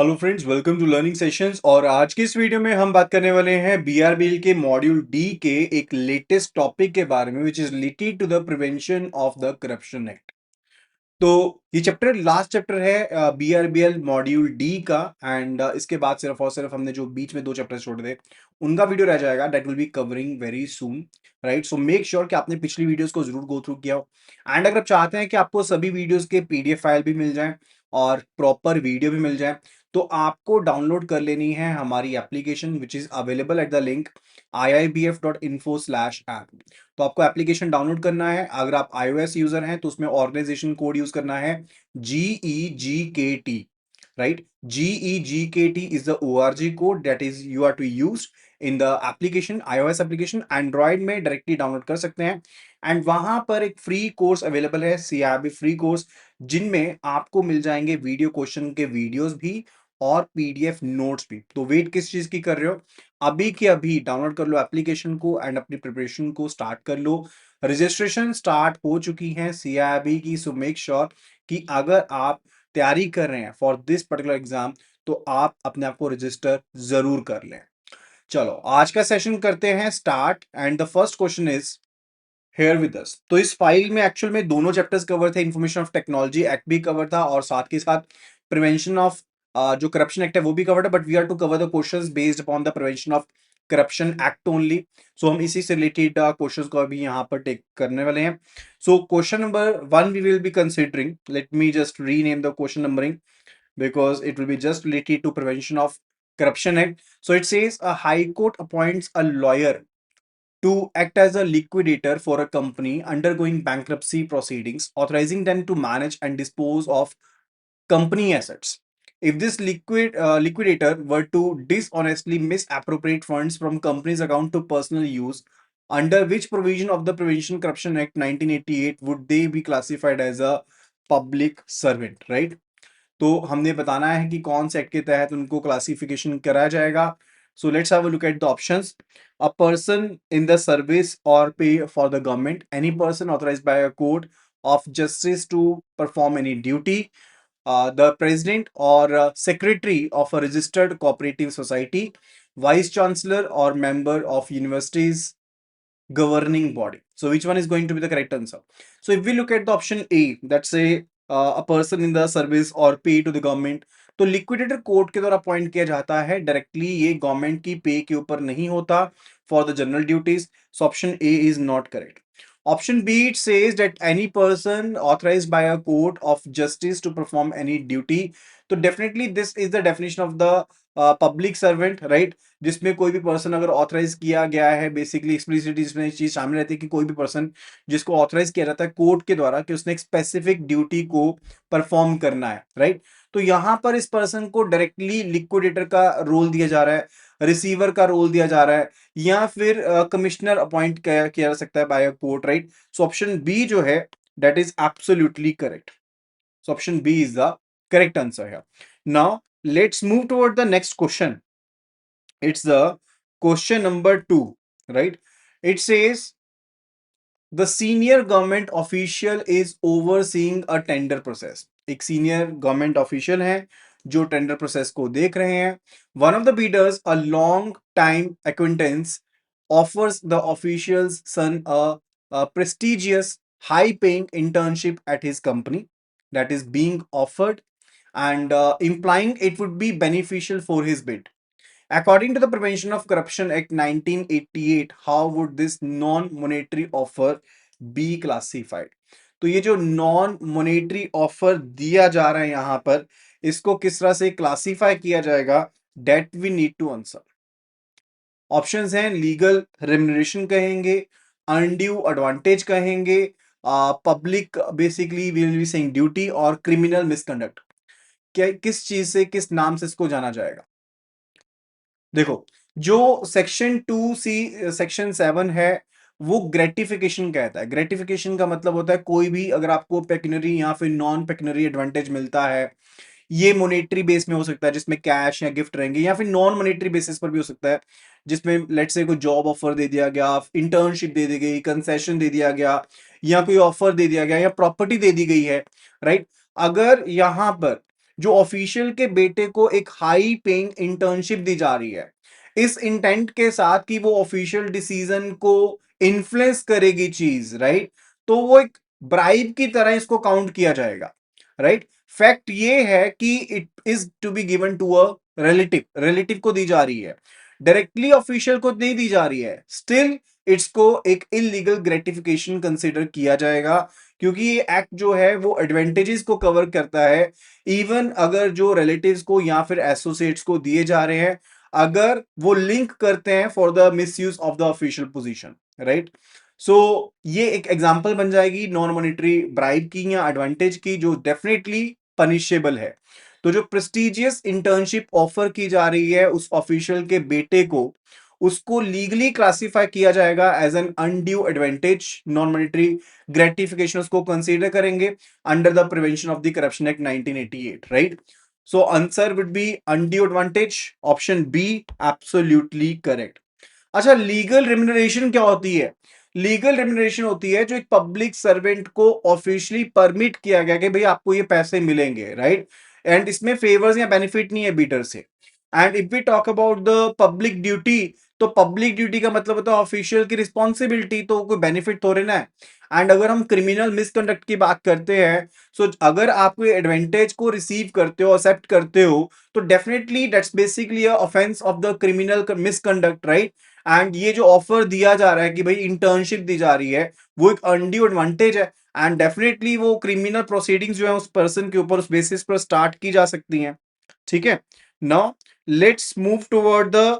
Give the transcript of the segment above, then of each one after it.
Hello friends, welcome to learning sessions. और आज की इस वीडियो में हम बात करने वाले हैं बीआरबीएल के मॉड्यूल डी के एक लेटेस्ट टॉपिक के बारे में, which is related to the prevention of the corruption act. तो ये चैप्टर लास्ट चैप्टर है बीआरबीएल मॉड्यूल डी का। एंड इसके बाद सिर्फ और सिर्फ हमने जो बीच में दो चैप्टर छोड़ दे उनका वीडियो रह जाएगा, that will be covering very soon. Right, so make sure कि आपने पिछली वीडियोस को जरूर गो थ्रू किया हो। एंड अगर आप चाहते हैं कि आपको सभी वीडियोस के पीडीएफ फाइल भी मिल जाए और प्रॉपर वीडियो भी मिल जाए, तो आपको डाउनलोड कर लेनी है हमारी application which is available at the link iibf.info/app। तो आपको एप्लीकेशन डाउनलोड करना है। अगर आप iOS यूजर हैं तो उसमें ऑर्गेनाइजेशन कोड यूज करना है GEGKT। Right, GEGKT is the ORG code that is you are to use in the application. iOS application Android में डायरेक्टली डाउनलोड कर सकते हैं। एंड वहां पर एक फ्री कोर्स अवेलेबल है, CIB फ्री कोर्स, जिनमें आपको मिल जाएंगे वीडियो क्वेश्चन के वीडियोस भी और पीडीएफ नोट्स भी। तो वेट किस चीज की कर रहे हो, अभी के अभी डाउनलोड कर लो एप्लीकेशन को एंड अपनी प्रिपरेशन को स्टार्ट कर लो। रजिस्ट्रेशन स्टार्ट हो चुकी है CIB की, सो मेक श्योर कि अगर आप तैयारी कर रहे हैं फॉर दिस पर्टिकुलर एग्जाम तो आप अपने आप को रजिस्टर जरूर कर लें। चलो आज का सेशन करते हैं start. And the first question is here with us. तो इस फाइल में एक्चुअल में दोनों चैप्टर्स कवर थे, इंफॉर्मेशन ऑफ टेक्नोलॉजी एक्ट भी कवर था और साथ के साथ प्रिवेंशन ऑफ जो करप्शन एक्ट है वो भी कवर्ड है। But we are to cover the questions based upon the prevention of corruption act only. So हम इसी से रिलेटेड क्वेश्चंस को अभी यहाँ पर टेक करने वाले हैं। So question number 1 we will be considering, let me just rename the question numbering because it will be just related to prevention of corruption act. So it says a high court appoints a lawyer to act as a liquidator for a company undergoing bankruptcy proceedings, authorizing them to manage and dispose of company assets. If this liquidator were to dishonestly misappropriate funds from company's account to personal use, under which provision of the Prevention Corruption Act 1988 would they be classified as a public servant? Right? तो हमने बताना है कि कौन से act के तहत उनको क्लासिफिकेशन कराया जाएगा। So let's have a look at the options. A person in the service और pay for the government, any person authorised by a court of justice to perform any duty, the president और secretary of a registered cooperative society, vice chancellor और member of universities governing body. So which one is going to be the correct answer? So if we look at the option A, that's a person in the service or pay to the government, तो liquidator court के द्वारा appoint किया जाता है directly, ये government की पे के ऊपर नहीं होता for the general duties. So option A is not correct. Option B it says that any person authorised by a court of justice to perform any duty. तो definitely this is the definition of the public servant, right, जिसमें कोई भी person अगर authorise किया गया है, basically explicitly इसमें चीज शामिल रहती है कि कोई भी पर्सन जिसको ऑथराइज किया जाता है कोर्ट के द्वारा कि उसने एक स्पेसिफिक ड्यूटी को परफॉर्म करना है, राइट। तो यहां पर इस पर्सन को डायरेक्टली लिक्विडेटर का रोल दिया जा रहा है, रिसीवर का रोल दिया जा रहा है, या फिर कमिश्नर अपॉइंट किया जा सकता है by a court, right. So option B जो है that is absolutely correct. So option B is the correct answer है। Now let's move toward the next question. It's the question number 2, right? It says the senior government official is overseeing a tender process. एक senior government official है जो tender process को देख रहे हैं. One of the bidders, a long time acquaintance, offers the official's son a prestigious, high-paying internship at his company that is being offered, and implying it would be beneficial for his bid. According to the Prevention of Corruption Act 1988, how would this non-monetary offer be classified? तो ये जो non monetary offer दिया जा रहा है यहां पर, इसको किस तरह से क्लासिफाई किया जाएगा, that we need to answer. Options हैं, लीगल रेम्युनरेशन कहेंगे, अनड्यू एडवांटेज कहेंगे, public basically will be saying duty, और क्रिमिनल मिसकंडक्ट। क्या किस चीज से, किस नाम से इसको जाना जाएगा? देखो, जो सेक्शन 2C सेक्शन 7 है वो ग्रेटिफिकेशन कहता है। ग्रेटिफिकेशन का मतलब होता है कोई भी अगर आपको पेक्यूनरी या फिर नॉन पेक्यूनरी एडवांटेज मिलता है, ये मोनेटरी बेस में हो सकता है जिसमें कैश या गिफ्ट रहेंगे, या फिर नॉन मोनेटरी बेसिस पर भी हो सकता है जिसमें लेट्स से कोई जॉब ऑफर दे दिया गया, इंटर्नशिप दे दी गई, कंसेशन दे दिया गया, या कोई ऑफर दे दिया गया, या प्रॉपर्टी दे दी गई है, राइट। अगर यहां पर जो ऑफिशियल के बेटे को एक हाई पेइंग इंटर्नशिप दी जा रही है, इस इंटेंट के साथ कि वो ऑफिशियल डिसीजन को इन्फ्लुएंस करेगी चीज, राइट, तो वो एक ब्राइब की तरह इसको काउंट किया जाएगा, राइट। फैक्ट ये है कि it is to be given to a relative, relative को दी जा रही है, डायरेक्टली ऑफिशियल को नहीं दी जा रही है, स्टिल इसको एक इलीगल ग्रेटिफिकेशन कंसिडर किया जाएगा, क्योंकि ये एक्ट जो है वो एडवांटेजेस को कवर करता है, इवन अगर जो रिलेटिव्स को या फिर एसोसिएट्स को दिए जा रहे हैं, अगर वो लिंक करते हैं for the misuse of the official position, right. So ये एक एग्जांपल बन जाएगी नॉन मॉनिटरी ब्राइब की या एडवांटेज की, जो डेफिनेटली पनिशेबल है। तो जो प्रेस्टिजियस इंटर्नशिप ऑफर की जा रही है उस ऑफिशियल के बेटे को, उसको लीगली क्लासिफाई किया जाएगा as an undue advantage, non monetary gratification उसको कंसीडर करेंगे under the prevention of the corruption act 1988, right. So answer would be undue advantage, option B absolutely correct. अच्छा, लीगल रेम्युनरेशन क्या होती है? लीगल रेम्युनरेशन होती है जो एक पब्लिक सर्वेंट को ऑफिशियली परमिट किया गया कि भाई आपको ये पैसे मिलेंगे, राइट, एंड इसमें फेवर्स या बेनिफिट नहीं है बीटर से। And if we talk about the public duty, तो पब्लिक ड्यूटी का मतलब होता है ऑफिशियल की रिस्पॉन्सिबिलिटी, तो कोई बेनिफिट थोड़े ना है। एंड अगर हम क्रिमिनल मिसकंडक्ट की बात करते हैं, सो अगर आप कोई एडवांटेज को रिसीव करते हो, एक्सेप्ट करते हो, तो definitely that's basically a offence of the criminal misconduct, right. And ये जो ऑफर दिया जा रहा है कि भाई इंटर्नशिप दी जा रही है, वो एक अनड्यू एडवांटेज है, एंड डेफिनेटली वो क्रिमिनल प्रोसीडिंग्स जो है उस पर्सन के ऊपर उस बेसिस पर स्टार्ट की जा सकती हैं, ठीक है। Now let's move toward the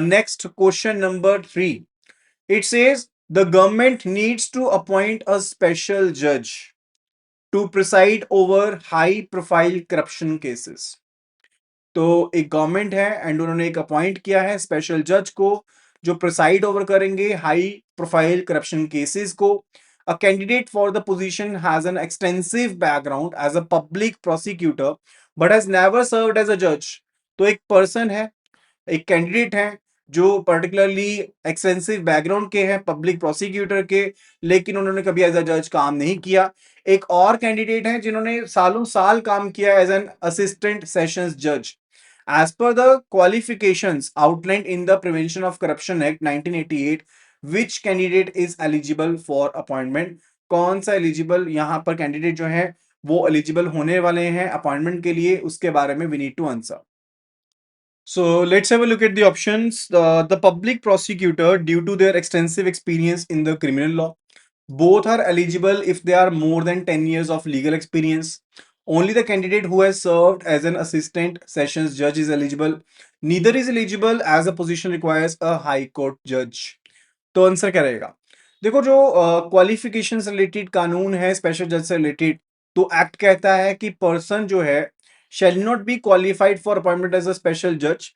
next question number 3। It says the government needs to appoint a special जज to preside over high profile corruption cases. तो एक गवर्नमेंट है एंड उन्होंने एक अपॉइंट किया है स्पेशल जज को, जो प्रिसाइड ओवर करेंगे हाई प्रोफाइल करप्शन केसेस को। A candidate for the position has an extensive background as a public prosecutor but has never served as a जज। तो एक पर्सन है, एक कैंडिडेट है जो पर्टिकुलरली एक्सटेंसिव बैकग्राउंड के हैं पब्लिक प्रोसिक्यूटर के, लेकिन उन्होंने कभी एज अ जज काम नहीं किया। एक और कैंडिडेट है जिन्होंने सालों साल काम किया एज एन असिस्टेंट सेशंस जज। As per the qualifications outlined in the Prevention of Corruption Act 1988, which candidate is eligible for appointment? कौन सा एलिजिबल यहां पर कैंडिडेट जो है वो एलिजिबल होने वाले हैं अपॉइंटमेंट के लिए, उसके बारे में we need to answer. So let's have a look at the options. The public prosecutor, due to their extensive experience in the criminal law, both are eligible if they are more than 10 years of legal experience. Only the candidate who has served as an assistant sessions judge is eligible. Neither is eligible as the position requires a high court judge. तो answer क्या रहेगा? देखो, जो qualification से related कानून है special जज से रिलेटेड, तो एक्ट कहता है कि पर्सन जो है shall not be qualified for appointment as a special judge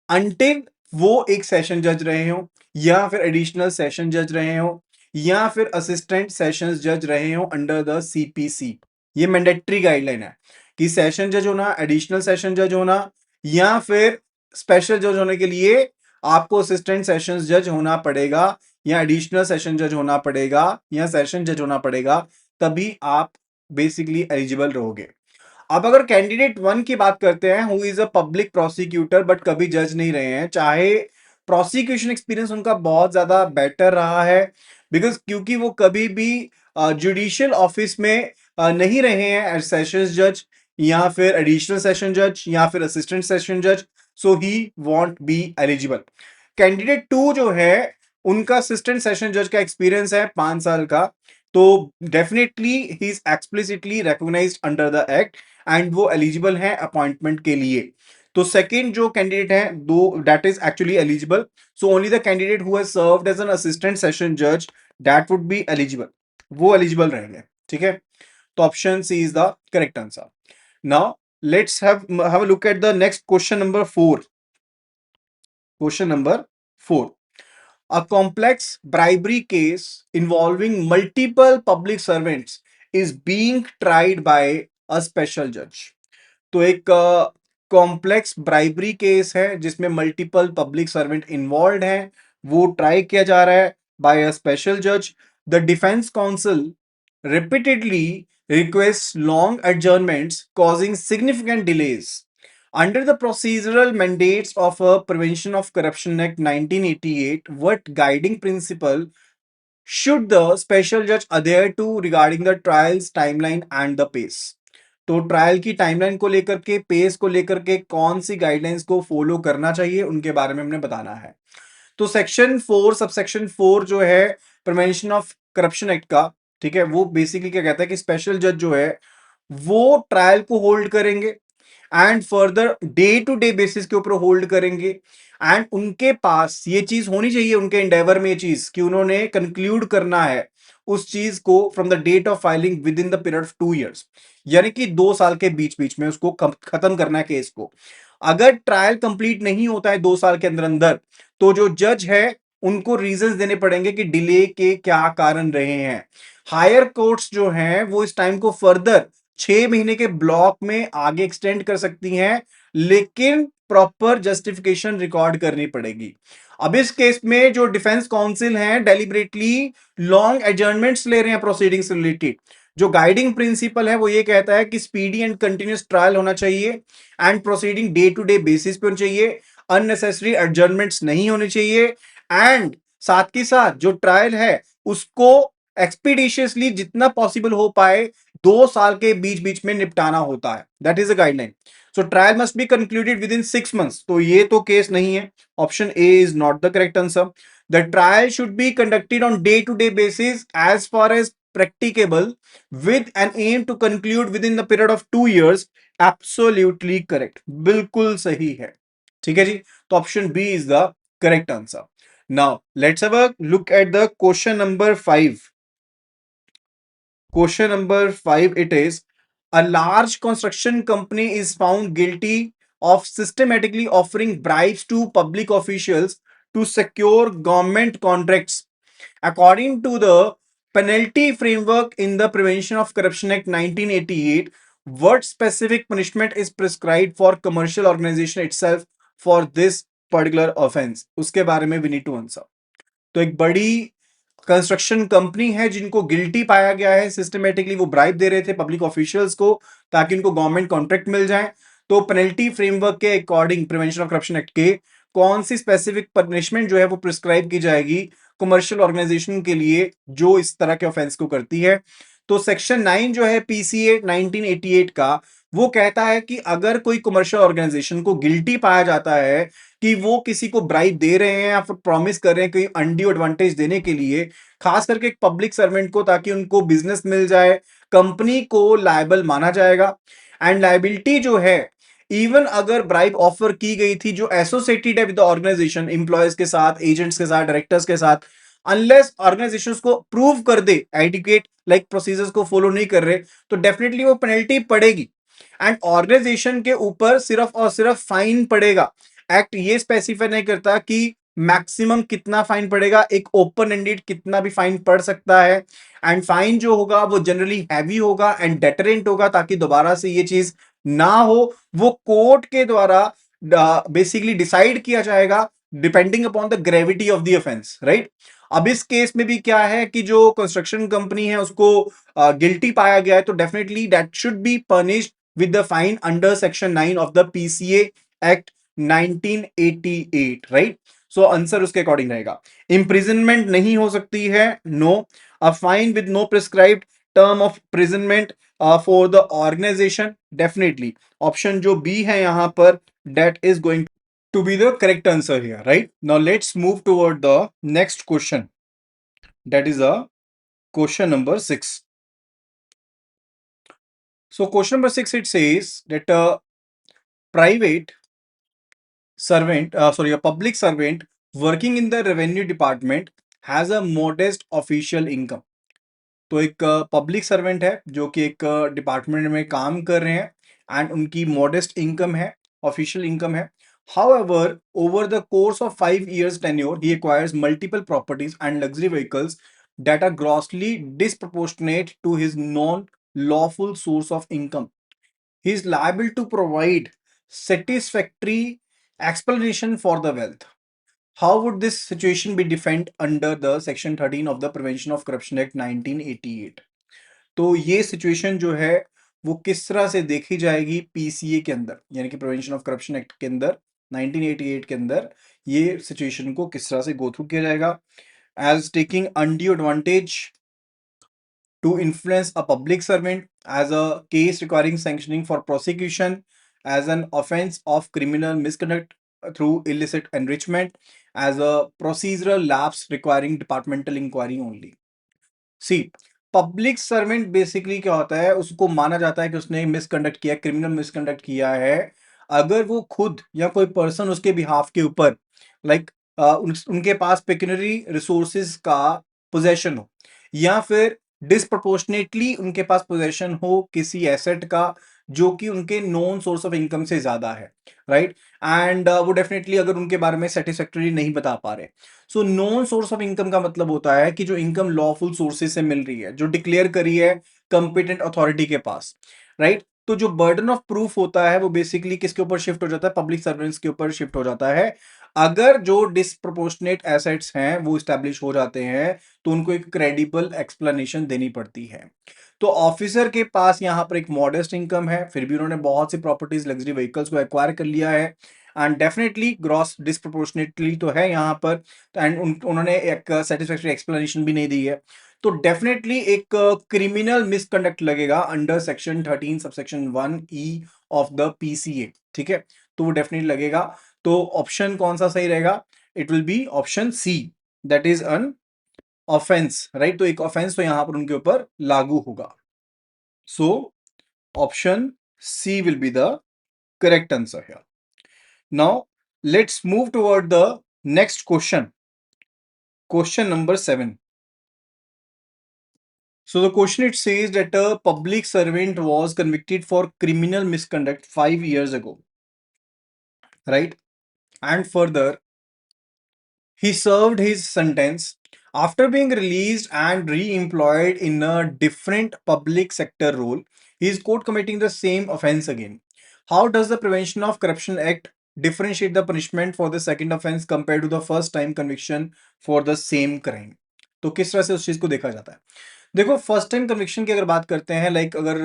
until वो एक सेशन जज रहे हो, या फिर एडिशनल सेशन जज रहे हो, या फिर असिस्टेंट सेशंस जज रहे हो अंडर द सीपीसी। ये मैंडेटरी गाइडलाइन है कि सेशन जज होना, एडिशनल सेशन जज होना, या फिर स्पेशल जज होने के लिए आपको असिस्टेंट सेशंस जज होना पड़ेगा, या एडिशनल सेशन जज होना पड़ेगा, या सेशन जज होना पड़ेगा, तभी आप बेसिकली एलिजिबल रहोगे। अब अगर कैंडिडेट 1 की बात करते हैं, who is a public prosecutor but कभी जज नहीं रहे हैं, चाहे प्रोसिक्यूशन एक्सपीरियंस उनका बहुत ज्यादा बेटर रहा है, बिकॉज क्योंकि वो कभी भी जुडिशियल ऑफिस में नहीं रहे हैं एज सेशंस जज, या फिर एडिशनल सेशन जज, या फिर असिस्टेंट सेशन जज, सो ही वॉन्ट बी एलिजिबल। कैंडिडेट 2 जो है, उनका असिस्टेंट सेशन जज का एक्सपीरियंस है 5 साल का, तो definitely he is explicitly recognised under the act and वो एलिजिबल है अपॉइंटमेंट के लिए। तो सेकंड जो कैंडिडेट है, though that is actually eligible, so only the candidate who has served as an assistant session जज दैट वुड बी एलिजिबल, वो eligible रहेंगे, ठीक है। तो option C is the correct answer. Now let's have a look at the next question number 4। Question number 4, a complex bribery case involving multiple public servants is being tried by a special judge। तो एक complex bribery case है जिसमें multiple public servant involve हैं, वो try किया जा रहा है बाय अ स्पेशल जज। The defence council repeatedly requests long adjournments causing significant delays. Under the procedural mandates of a Prevention of Corruption Act 1988, what guiding principle should the special judge adhere to regarding the trial's timeline and the pace? तो trial की timeline को लेकर के pace को लेकर के कौन सी guidelines को फॉलो करना चाहिए उनके बारे में हमने बताना है। तो सेक्शन 4 सबसेक्शन 4 जो है प्रिवेंशन ऑफ करप्शन एक्ट का, ठीक है, वो बेसिकली क्या कहता है कि स्पेशल जज जो है वो ट्रायल को होल्ड करेंगे and further day to day basis के ऊपर होल्ड करेंगे एंड उनके पास ये चीज होनी चाहिए उनके इंडेवर में ये चीज कि उन्होंने कंक्लूड करना है उस चीज को from the date of filing within the period of 2 years, यानी कि 2 साल के बीच बीच में उसको खत्म करना है केस को। अगर ट्रायल कंप्लीट नहीं होता है 2 साल के अंदर अंदर तो जो जज है उनको रीजंस देने पड़ेंगे कि डिले के क्या कारण रहे हैं। हायर कोर्ट्स जो हैं वो इस टाइम को फर्दर 6 महीने के ब्लॉक में आगे एक्सटेंड कर सकती हैं, लेकिन प्रॉपर जस्टिफिकेशन रिकॉर्ड करनी पड़ेगी। अब इस केस में जो डिफेंस काउंसिल हैं डेलिबरेटली लॉन्ग एडजर्नमेंट्स ले रहे हैं प्रोसीडिंग से रिलेटेड। जो गाइडिंग प्रिंसिपल है वो ये कहता है कि स्पीडी एंड कंटिन्यूस ट्रायल होना चाहिए and proceeding day to day basis पे होनी चाहिए, अननेसेसरी एडजर्नमेंट्स नहीं होने चाहिए एंड साथ के साथ जो ट्रायल है उसको एक्सपीडिशियसली जितना पॉसिबल हो पाए 2 साल के बीच बीच में निपटाना होता है। That is a guideline. So trial must be concluded within 6 months। तो ये तो केस नहीं है, option A is not the correct answer. The trial should be conducted on day to day basis as far as practicable with an aim to conclude within the period of 2 years। Absolutely correct, बिल्कुल सही है। ठीक है जी, तो option B is the correct answer. Now let's have a look at the question number 5। Question number 5 it is, a large construction company is found guilty of systematically offering bribes to public officials to secure government contracts. According to the penalty framework in the Prevention of Corruption Act 1988, what specific punishment is prescribed for commercial organization itself for this particular offense? उसके बारे में we need to answer। तो एक बड़ी construction company है जिनको guilty पाया गया है, सिस्टमेटिकली वो ब्राइब दे रहे थे पब्लिक ऑफिशियल्स को ताकि उनको गवर्नमेंट कॉन्ट्रैक्ट मिल जाए। तो पेनल्टी फ्रेमवर्क के according prevention of corruption act के कौन सी स्पेसिफिक पनिशमेंट जो है वो प्रिस्क्राइब की जाएगी कमर्शियल ऑर्गेनाइजेशन के लिए जो इस तरह के ऑफेंस को करती है। तो सेक्शन 9 जो है पीसीए 1988 का वो कहता है कि अगर कोई कमर्शियल ऑर्गेनाइजेशन को गिल्टी पाया जाता है कि वो किसी को ब्राइब दे रहे हैं या फिर प्रॉमिस कर रहे हैं कोई अनड्यू एडवांटेज देने के लिए, खास करके एक पब्लिक सर्वेंट को, ताकि उनको बिजनेस मिल जाए, कंपनी को लायबल माना जाएगा। एंड लायबिलिटी जो है इवन अगर ब्राइब ऑफर की गई थी जो एसोसिएटेड है विद द ऑर्गेनाइजेशन, एम्प्लॉयज के साथ, एजेंट्स के साथ, डायरेक्टर्स के साथ, अनलेस ऑर्गेनाइजेशन को प्रूव कर दे एडिक्वेट लाइक प्रोसीजर्स को फॉलो नहीं कर रहे तो डेफिनेटली वो पेनल्टी पड़ेगी एंड ऑर्गेनाइजेशन के ऊपर सिर्फ और सिर्फ फाइन पड़ेगा। एक्ट ये स्पेसिफाई नहीं करता कि मैक्सिमम कितना फाइन पड़ेगा, एक ओपन एंडेड कितना भी फाइन पड़ सकता है एंड फाइन जो होगा वो जनरली हैवी होगा एंड डेटरेंट होगा ताकि दोबारा से ये चीज ना हो। वो कोर्ट के द्वारा बेसिकली डिसाइड किया जाएगा depending upon the gravity of the offence, right. अब इस केस में भी क्या है कि जो कंस्ट्रक्शन कंपनी है उसको गिल्टी पाया गया है तो definitely that should be punished with the fine under section 9 of the PCA act 1988, right. So answer उसके अकॉर्डिंग रहेगा। इंप्रिजनमेंट नहीं हो सकती है, no. A fine with no prescribed term of prisonment for the organisation, definitely option जो B है यहां पर that is going to be the correct answer here, right? Now let's move toward the next question. That is a question number 6. So question number 6 it says that a private servant, sorry, a public servant working in the revenue department has a modest official income. तो एक public servant है जो कि एक department में काम कर रहे हैं एंड उनकी मॉडेस्ट इनकम है, ऑफिशियल इनकम है। However, over the course of 5 years tenure, he acquires multiple properties and luxury vehicles that are grossly disproportionate to his non-lawful source of income. He is liable to provide satisfactory explanation for the wealth. How would this situation be defined under the section 13 of the Prevention of Corruption Act 1988? तो ये situation जो है वो किस तरह से देखी जाएगी पीसीए के अंदर, यानी कि प्रिवेंशन ऑफ करप्शन एक्ट के अंदर 1988 के अंदर ये सिचुएशन को किस तरह से गो थ्रू किया जाएगा। As taking undue advantage to influence a public servant as a case requiring sanctioning for prosecution as an offense of criminal misconduct through illicit enrichment as a procedural lapse requiring departmental inquiry only. C public servant basically क्या होता है, उसको माना जाता है कि उसने misconduct किया, क्रिमिनल मिसकंडक्ट किया है अगर वो खुद या कोई पर्सन उसके बिहाफ के ऊपर लाइक उनके पास पेक्यूनरी रिसोर्सेज का पोजेशन हो या फिर डिसप्रोपोर्शनेटली उनके पास पोजेशन हो किसी एसेट का जो कि उनके नॉन सोर्स ऑफ इनकम से ज्यादा है, राइट। एंड वो डेफिनेटली अगर उनके बारे में सेटिस्फैक्टरी नहीं बता पा रहे। So non source of income का मतलब होता है कि जो इनकम लॉफुल सोर्सेज से मिल रही है, जो डिक्लेयर करी है कंपिटेंट अथॉरिटी के पास, राइट। तो जो बर्डन ऑफ प्रूफ होता है वो बेसिकली किसके ऊपर शिफ्ट हो जाता है, पब्लिक सर्वेंट्स के ऊपर शिफ्ट हो जाता है। अगर जो डिसप्रोपोर्शनेट एसेट्स हैं वो स्टैब्लिश हो जाते हैं तो उनको एक क्रेडिबल एक्सप्लेनेशन देनी पड़ती है। तो ऑफिसर के पास यहाँ पर एक मॉडेस्ट इनकम है, फिर भी उन्होंने बहुत सी प्रॉपर्टीज लग्जरी व्हीकल्स को एक्वायर कर लिया है एंड डेफिनेटली ग्रॉस डिसप्रोपोर्शनेटली तो है यहाँ पर। एंड उन्होंने एक सेटिस्फैक्टरी एक्सप्लेनेशन भी नहीं दी है, तो डेफिनेटली एक क्रिमिनल मिसकंडक्ट लगेगा under section 13 subsection 1 E of the PCA, ठीक है। तो वो डेफिनेटली लगेगा। तो ऑप्शन कौन सा सही रहेगा, it will be option C, that is an offence, right. तो एक ऑफेंस तो यहां पर उनके ऊपर लागू होगा। So option C will be the correct answer here. Now let's move toward the next question, question number 7. So the question it says that a public servant was convicted for criminal misconduct 5 years ago, right? And further, he served his sentence. After being released and re-employed in a different public sector role, he is caught committing the same offense again. How does the Prevention of Corruption Act differentiate the punishment for the second offense compared to the first time conviction for the same crime? तो किस तरह से उस चीज को देखा जाता है। देखो फर्स्ट टाइम कन्विक्शन की अगर बात करते हैं, लाइक अगर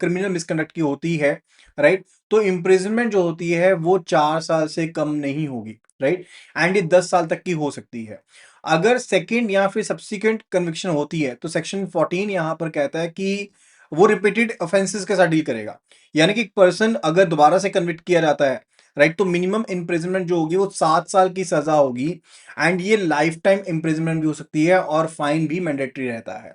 क्रिमिनल मिसकंडक्ट की होती है, राइट, तो इम्प्रिजनमेंट जो होती है वो 4 साल से कम नहीं होगी, राइट। एंड ये 10 साल तक की हो सकती है। अगर सेकेंड या फिर सब्सिक्वेंट कन्विक्शन होती है तो सेक्शन 14 यहां पर कहता है कि वो रिपीटेड ऑफेंसेस के साथ डील करेगा, यानी कि एक पर्सन अगर दोबारा से कन्विक्ट किया जाता है, राइट, तो मिनिमम इम्प्रिजनमेंट जो होगी वो 7 साल की सजा होगी एंड ये लाइफ टाइम इम्प्रिजनमेंट भी हो सकती है और फाइन भी मैंडेटरी रहता है।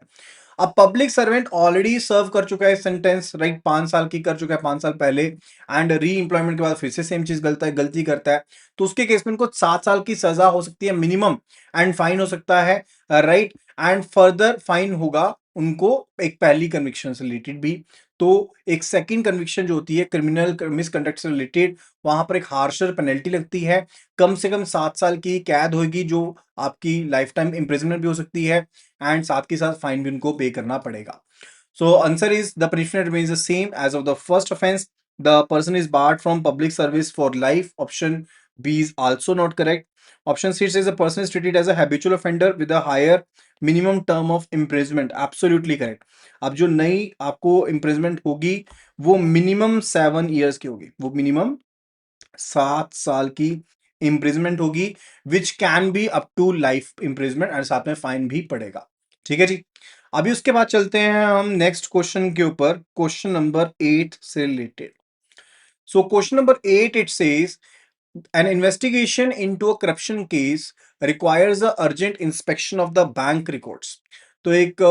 अब पब्लिक सर्वेंट ऑलरेडी सर्व कर चुका है सेंटेंस, राइट, 5 साल की कर चुका है 5 साल पहले एंड री एम्प्लॉयमेंट के बाद फिर से सेम चीज गलती करता है, तो उसके केस में उनको 7 साल की सजा हो सकती है मिनिमम एंड फाइन हो सकता है, राइट। एंड फर्दर फाइन होगा उनको एक पहली कन्विक्शन से रिलेटेड भी। तो एक सेकंड कन्विक्शन जो होती है क्रिमिनल मिसकंडक्ट से रिलेटेड, वहां पर एक हार्शर पेनल्टी लगती है, कम से कम 7 साल की कैद होगी जो आपकी लाइफ टाइम इम्प्रिजनमेंट भी हो सकती है एंड साथ के साथ फाइन भी उनको पे करना पड़ेगा। So answer is the punishment remains the same as of the first offense. The person is barred from public service for life. Option B is also not correct. Option C says the person is treated as a habitual offender with a higher minimum term of imprisonment. Absolutely correct. अब जो नई आपको imprisonment होगी वो minimum 7 years की होगी, वो minimum 7 साल की इम्प्रिजमेंट होगी which can be up to life imprisonment and साथ में फाइन भी पड़ेगा। ठीक है जी। अभी उसके बाद चलते हैं हम नेक्स्ट क्वेश्चन के ऊपर, क्वेश्चन नंबर 8 से related. So question number 8 it says an investigation into a corruption case requires a urgent inspection of the bank records. तो एक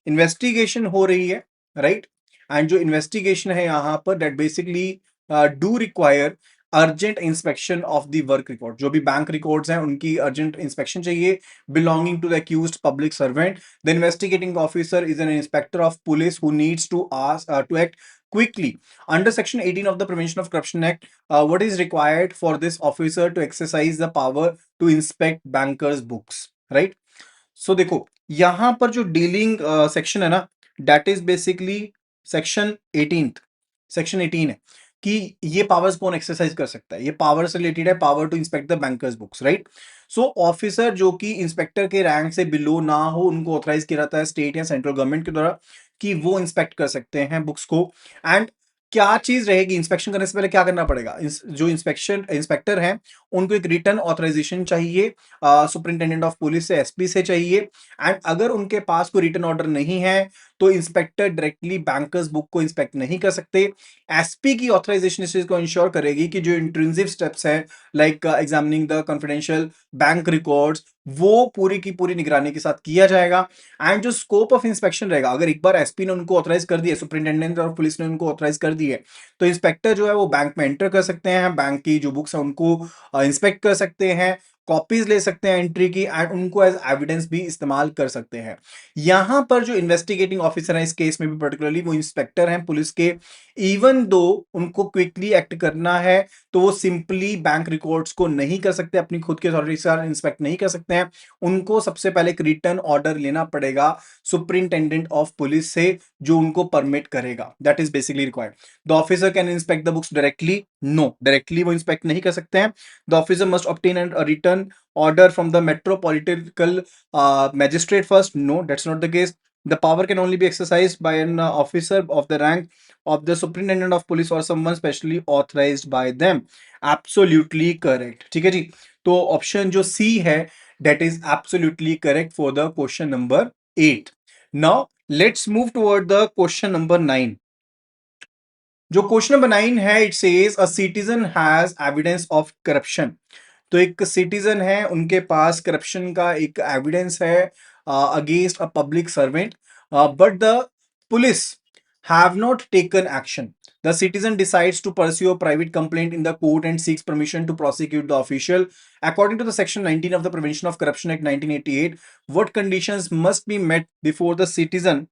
इन्वेस्टिगेशन हो रही है, राइट, एंड जो इन्वेस्टिगेशन है यहाँ पर that basically do require urgent inspection of the work record. जो भी बैंक रिकॉर्ड्स हैं उनकी अर्जेंट इंस्पेक्शन चाहिए belonging to the accused public servant. The investigating officer is an inspector of police who needs to act quickly under section 18 of the Prevention of Corruption Act. What is required for this officer to exercise the power to inspect bankers books, right? So देखो यहां पर जो dealing section है ना, that is basically section 18, section 18 है कि ये powers कौन एक्सरसाइज कर सकता है। ये पावर से रिलेटेड है, power to inspect the bankers books, right. So officer जो कि इंस्पेक्टर के रैंक से बिलो ना हो उनको ऑथराइज किया जाता है स्टेट या सेंट्रल गवर्नमेंट के द्वारा कि वो इंस्पेक्ट कर सकते हैं बुक्स को। एंड क्या चीज रहेगी, इंस्पेक्शन करने से पहले क्या करना पड़ेगा, जो इंस्पेक्टर हैं उनको एक रिटर्न ऑथराइजेशन चाहिए सुपरिंटेंडेंट ऑफ पुलिस से, एसपी से चाहिए। एंड अगर उनके पास कोई रिटर्न ऑर्डर नहीं है तो इंस्पेक्टर डायरेक्टली बैंकर्स बुक को इंस्पेक्ट नहीं कर सकते। एसपी की ऑथराइजेशन इस चीज को इंश्योर करेगी कि जो इंट्रिंसिक स्टेप्स हैं like examining the confidential bank records, वो पूरी की पूरी निगरानी के साथ किया जाएगा। एंड जो स्कोप ऑफ इंस्पेक्शन रहेगा, अगर एक बार एसपी ने उनको ऑथराइज कर दिया, सुपरिंटेंडेंट और पुलिस ने उनको ऑथराइज कर दी है, तो इंस्पेक्टर जो है वो बैंक में एंटर कर सकते हैं, बैंक की जो बुक्स है उनको इंस्पेक्ट कर सकते हैं, कॉपीज ले सकते हैं एंट्री की, एंड उनको एज एविडेंस भी इस्तेमाल कर सकते हैं। यहां पर जो इन्वेस्टिगेटिंग ऑफिसर है इस केस में भी पर्टिकुलरली वो इंस्पेक्टर हैं पुलिस के, इवन दो उनको क्विकली एक्ट करना है तो वो सिंपली बैंक रिकॉर्ड्स को नहीं कर सकते, अपनी खुद के अथॉरिटी से इंस्पेक्ट नहीं कर सकते हैं। उनको सबसे पहले एक रिटर्न ऑर्डर लेना पड़ेगा सुपरिंटेंडेंट ऑफ पुलिस से, जो उनको परमिट करेगा। That is basically required. The officer can inspect the books directly, no, directly वो इंस्पेक्ट नहीं कर सकते हैं। The officer must obtain a written order from the metropolitan magistrate first, no, that's not the case. The power can only be exercised by an officer of the rank of the superintendent of police or someone specially authorized by them. Absolutely correct, ठीक है जी। तो option जो सी है that is absolutely correct for the question number 8. Now let's move toward the question number 9. जो question number 9 है, it says a citizen has evidence of corruption. तो एक सिटीजन है, उनके पास करप्शन का एक एविडेंस है against a public servant, but the police have not taken action. The citizen decides to pursue a private complaint in the court and seeks permission to prosecute the official. According to the section 19 of the Prevention of Corruption Act 1988, what conditions must be met before the citizen's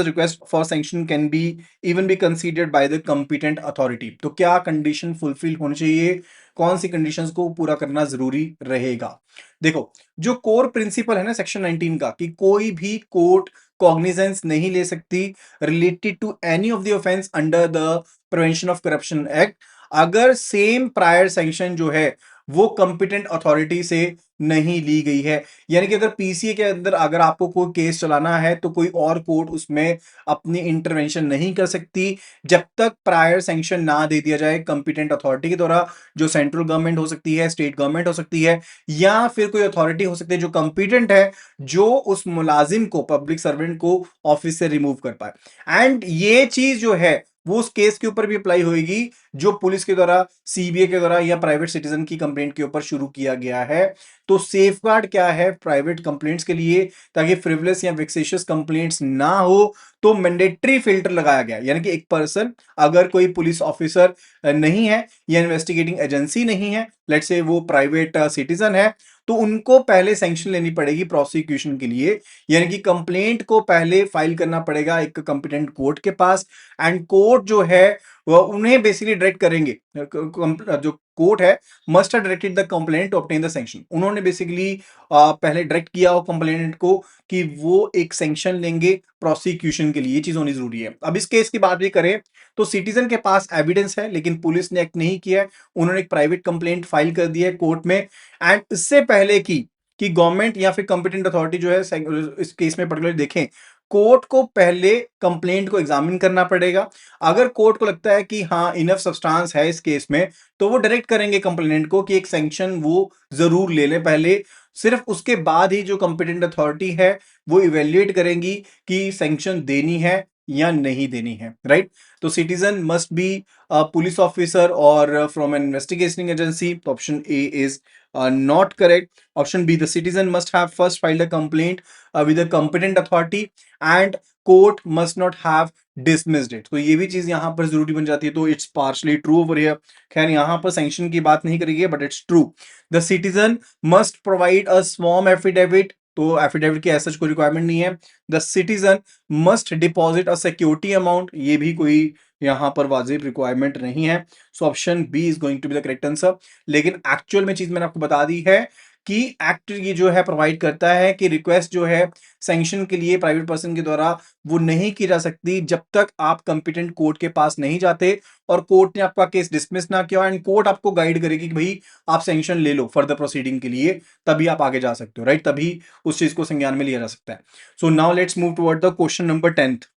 request for sanction can be even be considered by the competent authority? तो क्या condition fulfil होनी चाहिए, कौन सी conditions को पूरा करना जरूरी रहेगा? देखो, जो कोर प्रिंसिपल है ना सेक्शन 19 का, कि कोई भी कोर्ट कॉग्निजेंस नहीं ले सकती related to any of the offence under the prevention of corruption act, अगर सेम प्रायर सैंक्शन जो है वो कंपिटेंट अथॉरिटी से नहीं ली गई है। यानी कि अगर पीसीए के अंदर अगर आपको कोई केस चलाना है तो कोई और कोर्ट उसमें अपनी इंटरवेंशन नहीं कर सकती जब तक प्रायर सैंक्शन ना दे दिया जाए कंपिटेंट अथॉरिटी के द्वारा, जो सेंट्रल गवर्नमेंट हो सकती है, स्टेट गवर्नमेंट हो सकती है, या फिर कोई अथॉरिटी हो सकती है जो कंपिटेंट है, जो उस मुलाजिम को, पब्लिक सर्वेंट को ऑफिस से रिमूव कर पाए। एंड ये चीज जो है वो उस केस के ऊपर भी अप्लाई होगी जो पुलिस के द्वारा, सीबीआई के द्वारा या प्राइवेट सिटीजन की कंप्लेंट के ऊपर शुरू किया गया है। तो सेफगार्ड क्या है प्राइवेट कंप्लेंट्स के लिए, ताकि फ्रिवलेस या वेक्सेशियस कंप्लेंट्स ना हो, तो मैंडेटरी फिल्टर लगाया गया। यानी कि एक पर्सन, अगर कोई पुलिस ऑफिसर नहीं है या इन्वेस्टिगेटिंग एजेंसी नहीं है, लेट्स से वो प्राइवेट सिटीजन है, तो उनको पहले सैंक्शन लेनी पड़ेगी प्रोसिक्यूशन के लिए। यानी कि कंप्लेंट को पहले फाइल करना पड़ेगा एक कंपिटेंट कोर्ट के पास, एंड कोर्ट जो है वो उन्हें बेसिकली डायरेक्ट करेंगे, जो कोर्ट है must have directed the complaint to obtain the sanction. उन्होंने बेसिकली पहले डायरेक्ट किया हो कंप्लेनेंट को कि वो एक सैंक्शन लेंगे प्रोसिक्यूशन के लिए, ये चीज होनी जरूरी है। अब इस केस की बात भी करें तो सिटीजन के पास एविडेंस है लेकिन पुलिस ने एक्ट नहीं किया है, उन्होंने एक प्राइवेट कंप्लेंट फाइल कर दी है कोर्ट में। एंड इससे पहले कि गवर्नमेंट या फिर कंपिटेंट अथॉरिटी जो है इस केस में पर्टिकुलर देखें, कोर्ट को पहले कंप्लेंट को एग्जामिन करना पड़ेगा। अगर कोर्ट को लगता है कि हाँ इनफ सब्सटेंस है इस केस में, तो वो डायरेक्ट करेंगे कंप्लेनेंट को कि एक सैंक्शन वो जरूर ले ले पहले। सिर्फ उसके बाद ही जो कंपिटेंट अथॉरिटी है वो इवेल्युएट करेंगी कि सैंक्शन देनी है या नहीं देनी है, राइट? तो citizen must be police officer और फ्रॉम एन इन्वेस्टिगेटिंग एजेंसी। तो option A is not correct. Option B, the citizen must have first filed a complaint with a competent authority and court must not have dismissed it. तो ये भी चीज यहां पर जरूरी बन जाती है, तो it's partially true over here. खैर यहां पर सैंक्शन की बात नहीं करेगी but it's true. The citizen must provide a sworn affidavit, तो एफिडेविट की ऐसा कोई रिक्वायरमेंट नहीं है। The citizen must deposit a security amount, ये भी कोई यहां पर वाजिब रिक्वायरमेंट नहीं है। So option B is going to be the correct answer. लेकिन एक्चुअल में चीज मैंने आपको बता दी है कि एक्ट ये जो है प्रोवाइड करता है कि रिक्वेस्ट जो है सैंक्शन के लिए प्राइवेट पर्सन के द्वारा वो नहीं की जा सकती जब तक आप कंपिटेंट कोर्ट के पास नहीं जाते और कोर्ट ने आपका केस डिसमिस ना किया, एंड कोर्ट आपको गाइड करेगी कि भाई आप सैंक्शन ले लो फर्दर प्रोसीडिंग के लिए, तभी आप आगे जा सकते हो, राइट, तभी उस चीज को संज्ञान में लिया जा सकता है। So now let's move toward the question number 10th।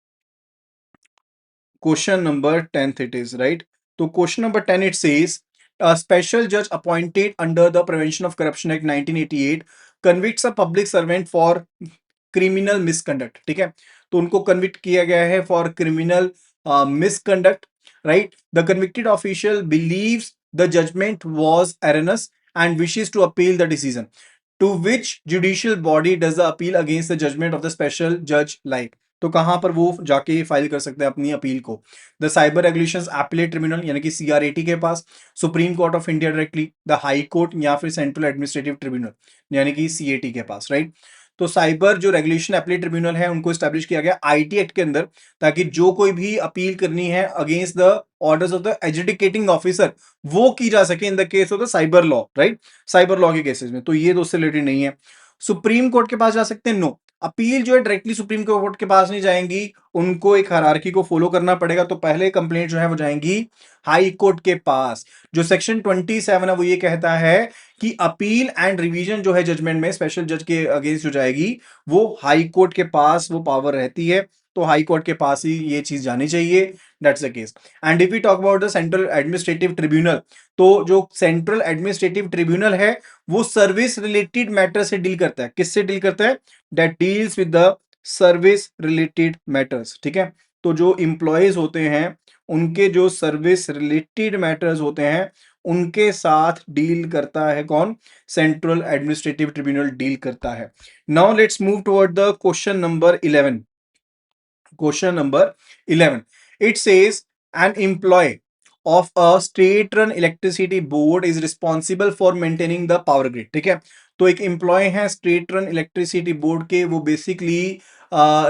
Question number 10th it is, right? So question number 10 it says a special judge appointed under the Prevention of Corruption Act 1988 convicts a public servant for criminal misconduct. ठीक है, तो उनको convict किया गया है for criminal misconduct, right? The convicted official believes the judgment was erroneous and wishes to appeal the decision. To which judicial body does the appeal against the judgment of the special judge lie? तो कहां पर वो जाके file कर सकते हैं अपनी appeal को? The cyber regulations appellate tribunal यानी कि सीआरएटी के पास, Supreme Court of India directly, the high court या फिर सेंट्रल एडमिनिस्ट्रेटिव ट्रिब्यूनल यानी कि सीएटी के पास, राइट? तो साइबर जो रेगुलेशन एपीलेट ट्रिब्यूनल है उनको स्टैब्लिश किया गया आईटी एक्ट के अंदर, ताकि जो कोई भी अपील करनी है against the orders of the adjudicating officer वो की जा सके in the case of the cyber law, right? Cyber law के केसेस में, तो ये तो उससे रिलेटेड नहीं है। सुप्रीम कोर्ट के पास जा सकते हैं? नो, अपील जो है डायरेक्टली सुप्रीम कोर्ट के पास नहीं जाएंगी, उनको एक हायरार्की को फॉलो करना पड़ेगा। तो पहले कंप्लेंट जो है वो जाएंगी हाई कोर्ट के पास। जो सेक्शन 27 है वो ये कहता है कि अपील एंड रिवीजन जो है जजमेंट में स्पेशल जज के अगेंस्ट जो जाएगी वो हाई कोर्ट के पास वो पावर रहती है, तो हाई कोर्ट के पास ही ये चीज जानी चाहिए। That's the case. And if we talk about the central administrative tribunal, तो जो सेंट्रल एडमिनिस्ट्रेटिव ट्रिब्यूनल है वो सर्विस रिलेटेड मैटर से डील करता है। किससे डील करता है? That deals with the service related matters, ठीक है? तो जो इंप्लॉयज होते हैं उनके जो सर्विस रिलेटेड मैटर्स होते हैं उनके साथ डील करता है कौन? सेंट्रल एडमिनिस्ट्रेटिव ट्रिब्यूनल डील करता है। Now let's move toward the question number 11। Question number 11. It says an employee of a state run electricity board is responsible for maintaining the power grid. ठीक है, तो एक employ है state run electricity board के, वो basically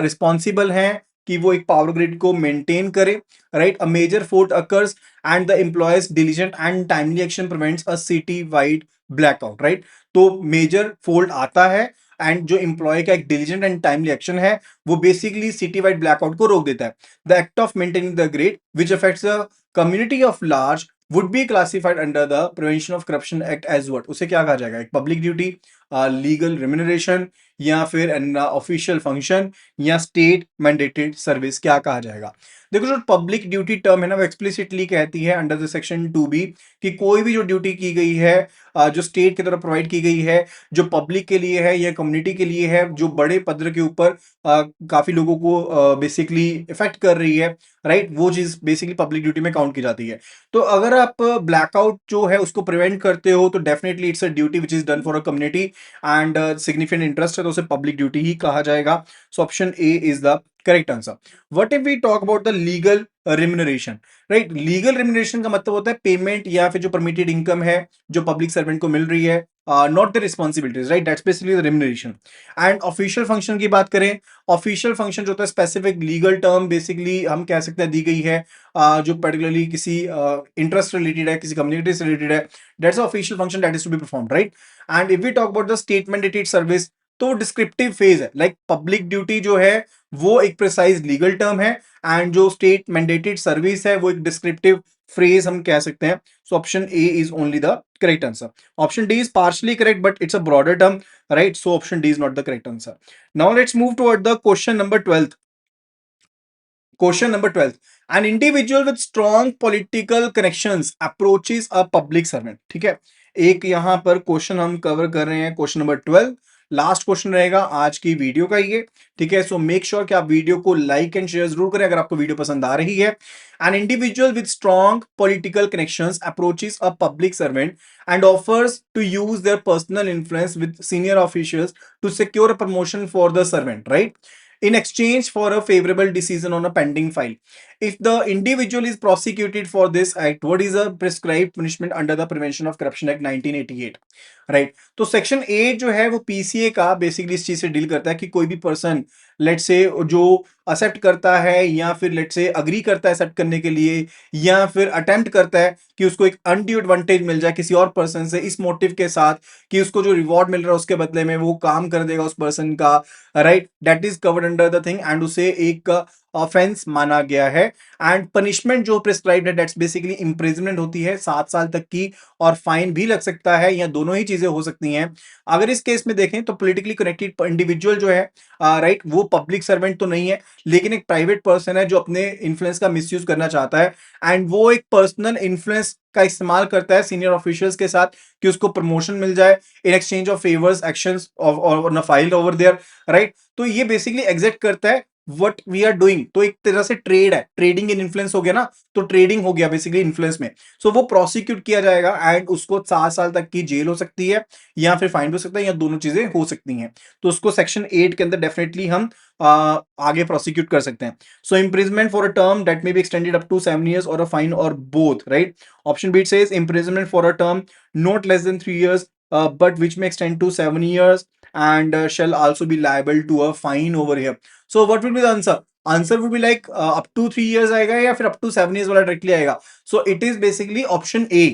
responsible हैं कि वो एक पावर ग्रिड को मेंटेन करे, right? A major fault occurs and the employee's diligent and timely action prevents a city wide blackout, right? तो मेजर फॉल्ट आता है एंड जो एम्प्लॉय का एक डिलीजेंट एंड टाइमली एक्शन है वो बेसिकली सिटी वाइड ब्लैकआउट को रोक देता है। The act of maintaining the grid which affects the community of large would be classified under the prevention of corruption act as what? उसे क्या कहा जाएगा? एक पब्लिक ड्यूटी, लीगल रेम्यूनरेशन, या फिर एन ऑफिशियल फंक्शन, या स्टेट मैंडेटेड सर्विस, क्या कहा जाएगा? देखो, जो पब्लिक ड्यूटी टर्म है ना वो एक्सप्लिसिटली कहती है अंडर द सेक्शन 2B कि कोई भी जो ड्यूटी की गई है जो स्टेट की तरफ प्रोवाइड की गई है, जो पब्लिक के लिए है या कम्युनिटी के लिए है, जो बड़े पद के ऊपर काफी लोगों को बेसिकली इफेक्ट कर रही है, राइट? वो चीज बेसिकली पब्लिक ड्यूटी में काउंट की जाती है। तो अगर आप ब्लैकआउट जो है उसको प्रिवेंट करते हो तो definitely it's a duty which is done for a community and significant interest है, तो उसे पब्लिक ड्यूटी ही कहा जाएगा। So option A is the correct answer. What if we talk about the legal remuneration, right? Legal remuneration का मतलब होता है पेमेंट या फिर जो परमिटेड इनकम है जो पब्लिक सर्वेंट को मिल रही है, not the responsibilities, right? That's basically the remuneration. And official function की बात करें, ऑफिशियल फंक्शन जो होता है स्पेसिफिक लीगल टर्म बेसिकली हम कह सकते हैं दी गई है जो पर्टिकुलरली किसी इंटरेस्ट रिलेटेड है, किसी कम्युनिटी से रिलेटेड है, that's official function that is to be performed, right? And if we talk about the state mandated service, तो डिस्क्रिप्टिव फेज है, लाइक पब्लिक ड्यूटी जो है वो एक प्रिसाइज लीगल टर्म है एंड जो स्टेट मैंडेटेड सर्विस है वो एक डिस्क्रिप्टिव फ्रेज हम कह सकते हैं। So option A is only the correct answer. Option D is partially correct but it's a broader term, right? So option D is not the correct answer. Now let's move toward the question number 12th. Question number 12. An individual with strong political connections approaches a public servant. ठीक है, एक यहां पर question हम cover कर रहे हैं, question number 12, last question रहेगा आज की वीडियो का ये, ठीक है? सो मेक श्योर कि आप वीडियो को लाइक एंड शेयर जरूर करें अगर आपको वीडियो पसंद आ रही है। An individual with strong political connections approaches a public servant and offers to use their personal influence with senior officials to secure a promotion for the servant, right? In exchange for a favorable decision on a pending file. If the individual is prosecuted for this act, what is a prescribed punishment under the Prevention of Corruption Act 1988? Right? तो section 8 जो है वो PCA का basically इस चीज से deal करता है कि कोई भी पर्सन लेट्स से जो एक्सेप्ट करता है या फिर लेट्स से अग्री करता है एक्सेप्ट करने के लिए, या फिर अटेम्प्ट करता है कि उसको एक अनड्यू एडवांटेज मिल जाए किसी और पर्सन से, इस मोटिव के साथ कि उसको जो रिवॉर्ड मिल रहा है उसके बदले में वो काम कर देगा उस पर्सन का, right, that is covered under the thing and उसे एक ऑफेंस माना गया है। एंड पनिशमेंट जो प्रिस्क्राइब्ड है दैट्स बेसिकली इंप्रिजनमेंट होती है 7 साल तक की, और फाइन भी लग सकता है, या दोनों ही चीजें हो सकती हैं। अगर इस केस में देखें तो पॉलिटिकली कनेक्टेड इंडिविजुअल जो है, राइट, वो पब्लिक सर्वेंट तो नहीं है, लेकिन एक प्राइवेट पर्सन है जो अपने इन्फ्लुएंस का मिसयूज करना चाहता है, एंड वो एक पर्सनल इन्फ्लुएंस का इस्तेमाल करता है सीनियर ऑफिशियल्स के साथ कि उसको प्रमोशन मिल जाए in exchange of favours actions और फाइल्ड ओवर देयर, राइट। तो ये बेसिकली एग्जिट करता है व्हाट वी आर डूइंग। तो एक तरह से ट्रेड है, ट्रेडिंग इन इन्फ्लुएंस हो गया ना, तो ट्रेडिंग हो गया बेसिकली इन्फ्लुएंस में। सो वो प्रोसिक्यूट किया जाएगा एंड उसको 7 साल तक की जेल हो सकती है, या फिर फाइन भी हो सकता है, या दोनों चीजें हो सकती हैं। तो उसको सेक्शन 8 के अंदर डेफिनेटली हम आगे प्रोसिक्यूट कर सकते हैं। सो imprisonment for a term that may be extended up to 7 years or a fine or both, right? Option B says imprisonment for a term not less than 3 years, but which may extend to 7 years and shall also be liable to a fine over here. So what will be the answer? Answer would be like up to 3 years आएगा या फिर up to 7 years वाला directly आएगा। So it is basically option A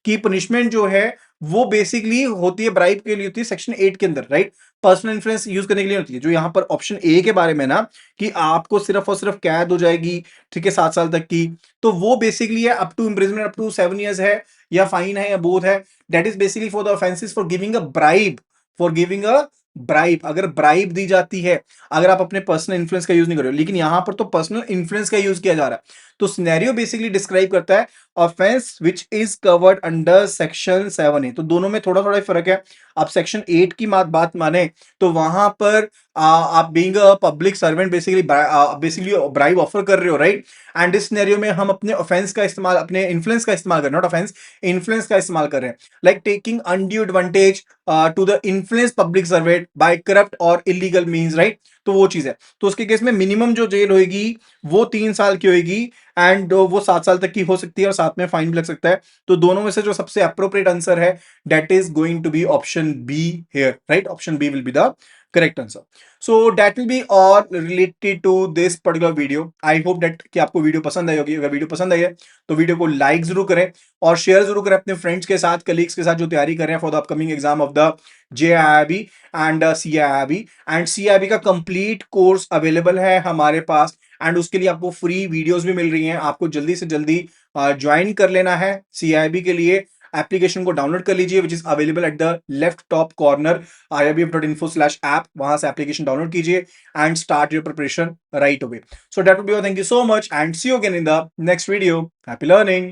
की punishment जो है वो basically होती है ब्राइब के लिए, होती है सेक्शन 8 के अंदर, राइट, पर्सनल इन्फ्लुएंस यूज करने के लिए होती है। जो यहाँ पर ऑप्शन ए के बारे में ना कि आपको सिर्फ और सिर्फ कैद हो जाएगी, ठीक है, 7 साल तक की, तो वो बेसिकली है up to imprisonment up to 7 years है, या फाइन है, या बोथ है। That is basically for the offences for giving a bribe, for giving a bribe. अगर ब्राइब दी जाती है, अगर आप अपने पर्सनल इन्फ्लुएंस का यूज नहीं कर रहे हो, लेकिन यहां पर तो पर्सनल इन्फ्लुएंस का यूज किया जा रहा है, तो सिनेरियो बेसिकली डिस्क्राइब करता है offence which is covered under section 7A। तो दोनों में थोड़ा थोड़ा फर्क है। आप सेक्शन 8 की बात माने तो वहां पर आप being a public servant basically basically bribe offer कर रहे हो, राइट। एंड इस सिनेरियो में हम अपने ऑफेंस का इस्तेमाल, अपने इन्फ्लुएंस का इस्तेमाल कर रहे हैं, नॉट ऑफेंस, इन्फ्लुएंस का इस्तेमाल कर रहे हैं, like taking undue advantage to the influence public servant by corrupt और इलीगल मींस, राइट। तो वो चीज है। तो उसके केस में मिनिमम जो जेल होगी वो 3 साल की होगी, एंड वो 7 साल तक की हो सकती है, और साथ में फाइन भी लग सकता है। तो दोनों में से जो सबसे अप्रोप्रिएट आंसर है that is going to be option B here, right. Option B will be the correct answer. So that will be all related to this particular video. I hope that कि आपको video पसंद आई होगी। अगर video पसंद आई है तो video को like जरूर करें और शेयर जरूर करें अपने फ्रेंड्स के साथ, कलीग्स के साथ जो तैयारी कर रहे हैं for the upcoming exam of the JIIB and CIIB। And CIIB का कंप्लीट कोर्स अवेलेबल है हमारे पास, एंड उसके लिए आपको फ्री वीडियोस भी मिल रही हैं। आपको जल्दी से जल्दी ज्वाइन कर लेना है CIIB के लिए। एप्लीकेशन को डाउनलोड कर लीजिए which is available at the left top corner iibf.info/app। वहां से एप्लीकेशन डाउनलोड कीजिए and start your preparation right away. So that would be all. Thank you so much and see you again in the next video. Happy learning.